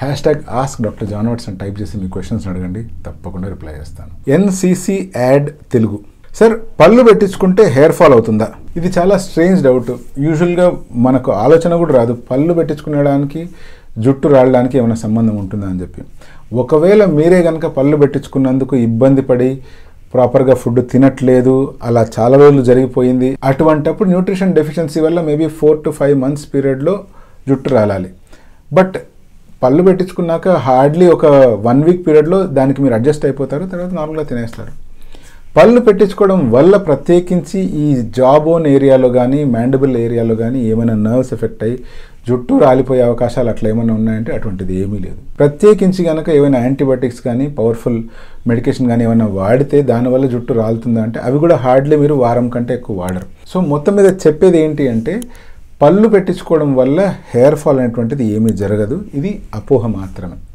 #AskDrJohnWatts అని type చేసి మీ questions అడగండి, తప్పకుండా రిప్లై చేస్తాను. NCC add Telugu. సార్, పళ్ళు పెట్టించుకుంటే హెయిర్ ఫాల్ అవుతుందా? ఇది చాలా స్ట్రేంజ్ డౌట్. యూజువల్గా మనకు ఆలోచన కూడా రాదు పళ్ళు పెట్టించుకునేడానికి జుట్టు రావడానికి ఏమైనా సంబంధం ఉంటుందా అని చెప్పి. ఒకవేళ మీరే కనుక పళ్ళు పెట్టించుకున్నందుకు ఇబ్బంది పడి ప్రాపర్గా ఫుడ్ తినట్లేదు, అలా చాలా రోజులు జరిగిపోయింది, అటువంటప్పుడు న్యూట్రిషన్ డెఫిషియన్సీ వల్ల మేబీ 4 to 5 months పీరియడ్లో జుట్టు రాలాలి. బట్ పళ్ళు పెట్టించుకున్నాక హార్డ్లీ ఒక 1 week పీరియడ్లో దానికి మీరు అడ్జస్ట్ అయిపోతారు, తర్వాత నార్మల్గా తినేస్తారు. పళ్ళు పెట్టించుకోవడం వల్ల ప్రత్యేకించి ఈ జా బోన్ ఏరియాలో కానీ మ్యాండిబుల్ ఏరియాలో కానీ ఏమైనా నర్వ్స్ ఎఫెక్ట్ అయ్యి జుట్టు రాలిపోయే అవకాశాలు అట్లా ఏమైనా ఉన్నాయంటే అటువంటిది ఏమీ లేదు. ప్రత్యేకించి కనుక ఏమైనా యాంటీబయాటిక్స్ కానీ పవర్ఫుల్ మెడికేషన్ కానీ ఏమైనా వాడితే దానివల్ల జుట్టు రాలుతుందా అంటే అవి కూడా హార్డ్లీ మీరు వారం కంటే ఎక్కువ వాడరు. సో మొత్తం మీద చెప్పేది ఏంటి అంటే పళ్ళు పెట్టించుకోవడం వల్ల హెయిర్ ఫాల్ అనేటువంటిది ఏమీ జరగదు, ఇది అపోహ మాత్రమే.